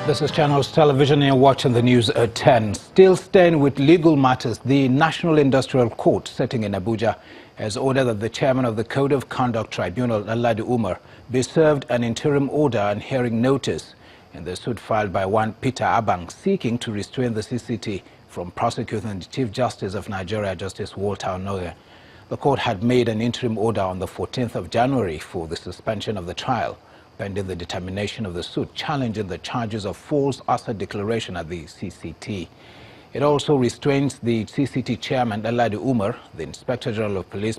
This is Channels Television and you're watching the news at 10. Still staying with legal matters, the National Industrial Court sitting in Abuja has ordered that the chairman of the Code of Conduct Tribunal, Alhaji Umar, be served an interim order and hearing notice in the suit filed by one Peter Abang seeking to restrain the CCT from prosecuting the Chief Justice of Nigeria, Justice Walter Onoye. The court had made an interim order on the 14th of January for the suspension of the trial, pending the determination of the suit challenging the charges of false asset declaration at the CCT. It also restrains the CCT chairman, Alhaji Umar, the Inspector General of Police,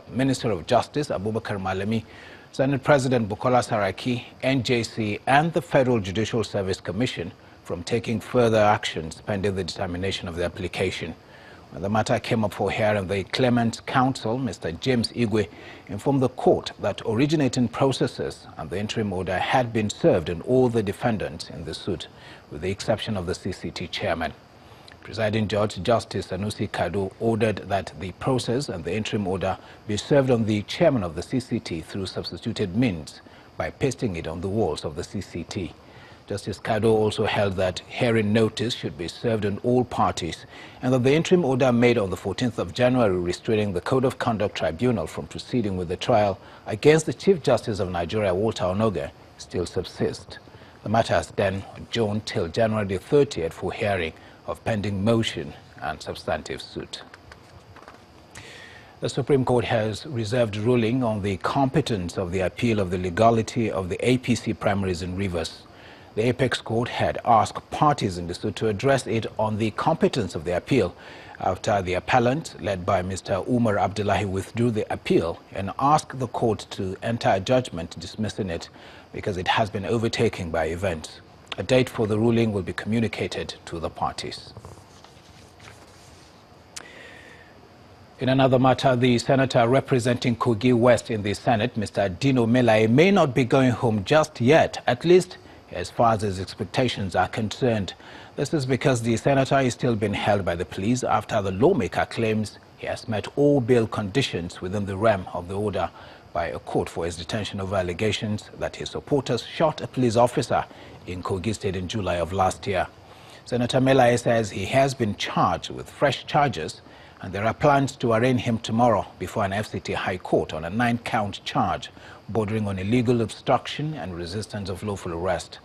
Minister of Justice, Abubakar Malami, Senate President Bukola Saraki, NJC, and the Federal Judicial Service Commission from taking further actions pending the determination of the application. When the matter came up for hearing, the claimant's counsel, Mr. James Igwe, informed the court that originating processes and the interim order had been served on all the defendants in the suit, with the exception of the CCT chairman. Presiding Judge Justice Sanusi Kado ordered that the process and the interim order be served on the chairman of the CCT through substituted means by pasting it on the walls of the CCT. Justice Kado also held that hearing notice should be served on all parties and that the interim order made on the 14th of January restraining the Code of Conduct Tribunal from proceeding with the trial against the Chief Justice of Nigeria, Walter Onoye, still subsists. The matter has then adjourned till January the 30th for hearing of pending motion and substantive suit. The Supreme Court has reserved ruling on the competence of the appeal of the legality of the APC primaries in Rivers. The Apex Court had asked parties in the suit to address it on the competence of the appeal after the appellant, led by Mr. Umar Abdullahi, withdrew the appeal and asked the court to enter a judgment dismissing it because it has been overtaken by events. A date for the ruling will be communicated to the parties. In another matter, the senator representing Kogi West in the Senate, Mr. Dino Melaye, may not be going home just yet, at least as far as his expectations are concerned. This is because the senator is still being held by the police after the lawmaker claims he has met all bail conditions within the realm of the order by a court for his detention over allegations that his supporters shot a police officer in Kogi State in July of last year. Senator Melaye says he has been charged with fresh charges and there are plans to arraign him tomorrow before an FCT High Court on a 9-count charge bordering on illegal obstruction and resistance of lawful arrest.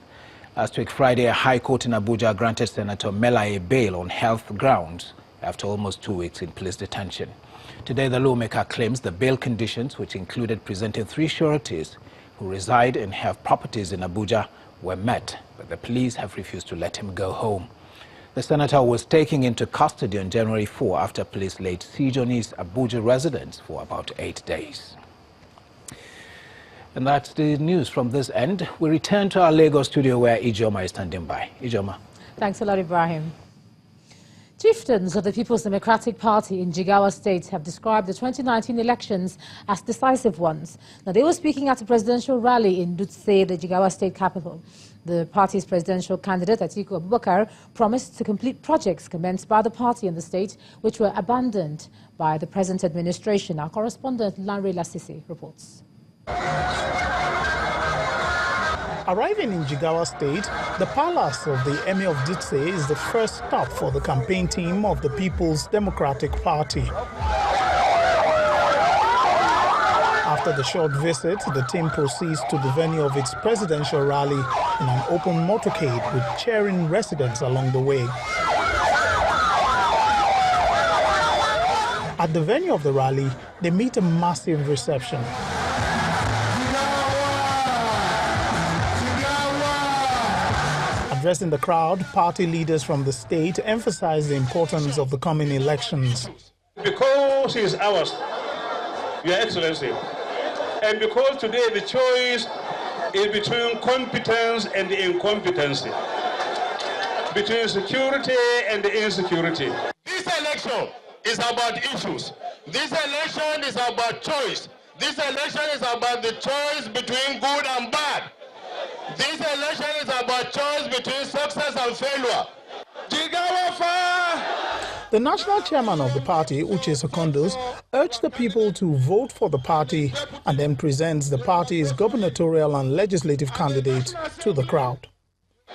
Last week, Friday, a High Court in Abuja granted Senator Melaye bail on health grounds after almost 2 weeks in police detention. Today, the lawmaker claims the bail conditions, which included presenting 3 sureties who reside and have properties in Abuja, were met, but the police have refused to let him go home. The senator was taken into custody on January 4 after police laid siege on his Abuja residence for about 8 days. And that's the news from this end. We return to our Lagos studio where Ijoma is standing by. Ijoma. Thanks a lot, Ibrahim. Chieftains of the People's Democratic Party in Jigawa State have described the 2019 elections as decisive ones. Now, they were speaking at a presidential rally in Dutse, the Jigawa State capital. The party's presidential candidate, Atiku Abubakar, promised to complete projects commenced by the party in the state, which were abandoned by the present administration. Our correspondent, Lanre Lasisi, reports. Arriving in Jigawa State, the palace of the Emir of Dutse is the first stop for the campaign team of the People's Democratic Party. After the short visit, the team proceeds to the venue of its presidential rally in an open motorcade with cheering residents along the way. At the venue of the rally, they meet a massive reception. Addressing the crowd, party leaders from the state emphasized the importance of the coming elections. Because it is ours, Your Excellency, and because today the choice is between competence and incompetency, between security and insecurity. This election is about issues. This election is about choice. This election is about the choice between good and bad. This election is about choice between success and failure. The national chairman of the party, Uche Secondos, urged the people to vote for the party and then presents the party's gubernatorial and legislative candidates to the crowd.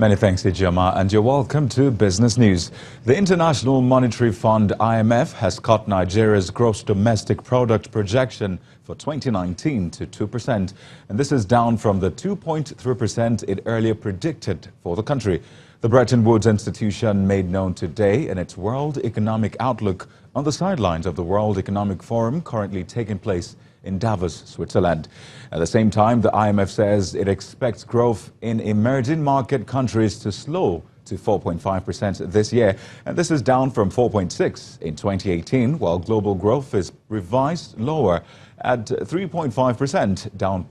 Many thanks, Ijoma, and you're welcome to Business News. The International Monetary Fund, IMF, has cut Nigeria's gross domestic product projection for 2019 to 2%, and this is down from the 2.3% it earlier predicted for the country. The Bretton Woods institution made known today in its World Economic Outlook on the sidelines of the World Economic Forum currently taking place in Davos, Switzerland. At the same time, the IMF says it expects growth in emerging market countries to slow to 4.5% this year, and this is down from 4.6% in 2018, while global growth is revised lower at 3.5%, down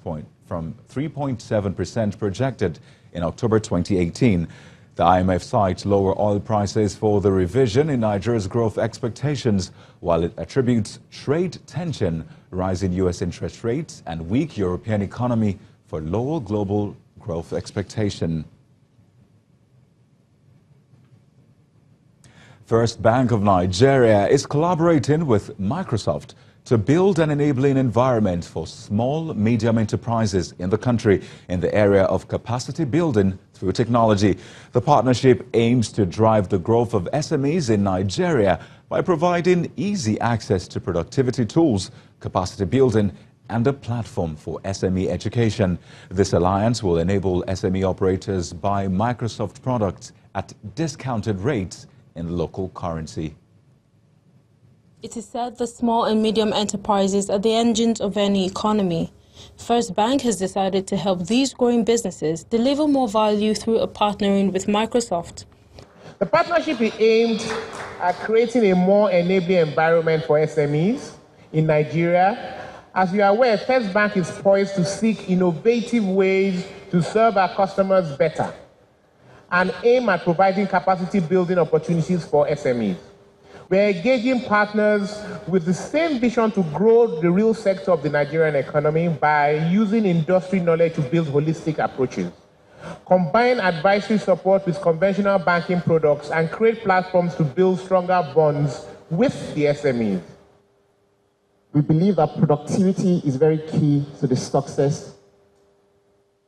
from 3.7% projected in October 2018. The IMF cites lower oil prices for the revision in Nigeria's growth expectations, while it attributes trade tension, rising U.S. interest rates, and weak European economy for lower global growth expectation. First Bank of Nigeria is collaborating with Microsoft to build an enabling environment for small, medium enterprises in the country in the area of capacity building through technology. The partnership aims to drive the growth of SMEs in Nigeria by providing easy access to productivity tools, capacity building, and a platform for SME education. This alliance will enable SME operators buy Microsoft products at discounted rates in local currency. It is said that small and medium enterprises are the engines of any economy. First Bank has decided to help these growing businesses deliver more value through a partnering with Microsoft. The partnership is aimed at creating a more enabling environment for SMEs in Nigeria. As you are aware, First Bank is poised to seek innovative ways to serve our customers better and aim at providing capacity building opportunities for SMEs. We're engaging partners with the same vision to grow the real sector of the Nigerian economy by using industry knowledge to build holistic approaches, combine advisory support with conventional banking products, and create platforms to build stronger bonds with the SMEs. We believe that productivity is very key to the success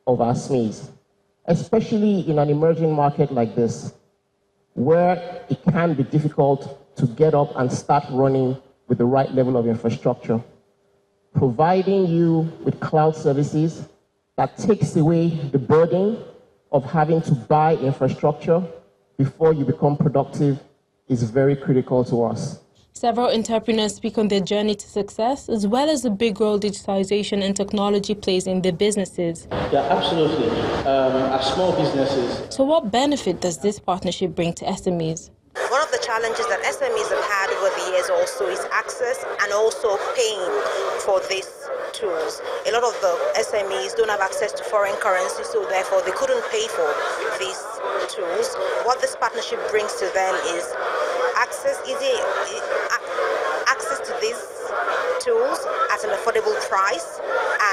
of our SMEs, especially in an emerging market like this, where it can be difficult to get up and start running with the right level of infrastructure. Providing you with cloud services that takes away the burden of having to buy infrastructure before you become productive is very critical to us. Several entrepreneurs speak on their journey to success, as well as the big role digitization and technology plays in their businesses. Yeah, absolutely. As small businesses. So what benefit does this partnership bring to SMEs? One of the challenges that SMEs have had over the years also is access and also paying for these tools. A lot of the SMEs don't have access to foreign currency, so therefore they couldn't pay for these tools. What this partnership brings to them is access to these tools at an affordable price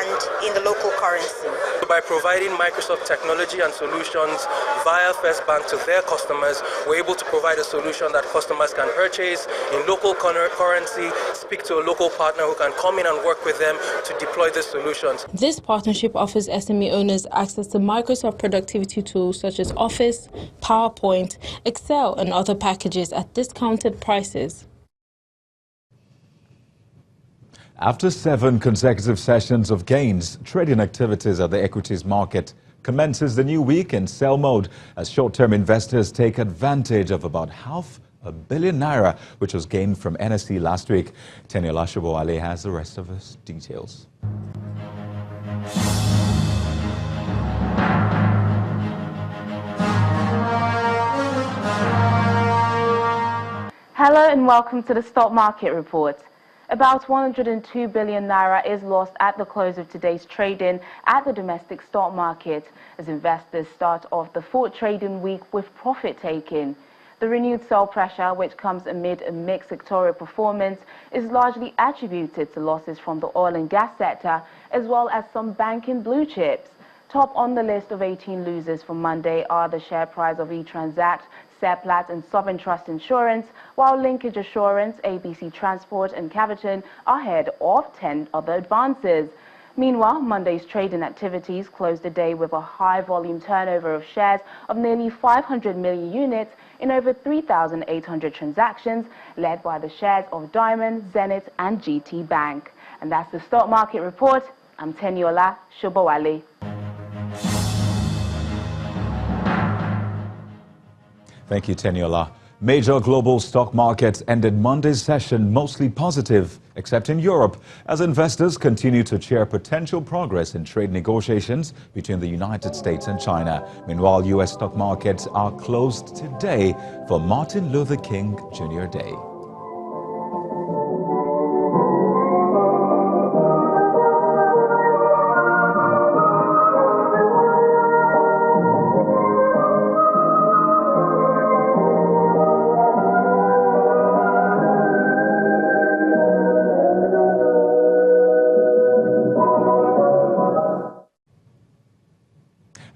and in the local currency. By providing Microsoft technology and solutions via First Bank to their customers, we're able to provide a solution that customers can purchase in local currency, speak to a local partner who can come in and work with them to deploy the solutions. This partnership offers SME owners access to Microsoft productivity tools such as Office, PowerPoint, Excel, and other packages at discounted prices. After 7 consecutive sessions of gains, trading activities at the equities market commences the new week in sell mode as short-term investors take advantage of about £500 million, which was gained from NSE last week. Oshiomhole has the rest of his details. Hello and welcome to the Stock Market Report. About 102 billion naira is lost at the close of today's trading at the domestic stock market as investors start off the 4th trading week with profit taking. The renewed sell pressure, which comes amid a mixed sectoral performance, is largely attributed to losses from the oil and gas sector as well as some banking blue chips. Top on the list of 18 losers for Monday are the share price of eTransact, Seplat and Sovereign Trust Insurance, while Linkage Assurance, ABC Transport and Caviton are ahead of 10 other advances. Meanwhile, Monday's trading activities closed the day with a high volume turnover of shares of nearly 500 million units in over 3,800 transactions, led by the shares of Diamond, Zenith and GT Bank. And that's the stock market report. I'm Teniola Shobowale. Thank you, Teniola. Major global stock markets ended Monday's session mostly positive, except in Europe, as investors continue to cheer potential progress in trade negotiations between the United States and China. Meanwhile, U.S. stock markets are closed today for Martin Luther King Jr. Day.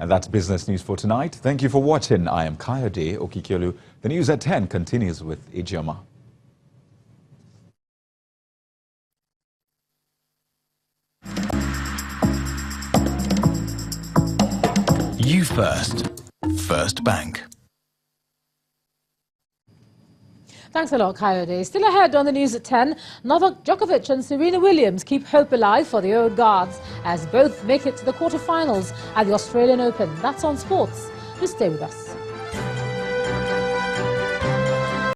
And that's business news for tonight. Thank you for watching. I am Kayode Okikiolu. The news at 10 continues with Ijeoma. You first. First Bank. Thanks a lot, Coyote. Still ahead on the news at 10, Novak Djokovic and Serena Williams keep hope alive for the old guards as both make it to the quarterfinals at the Australian Open. That's on sports. Just stay with us.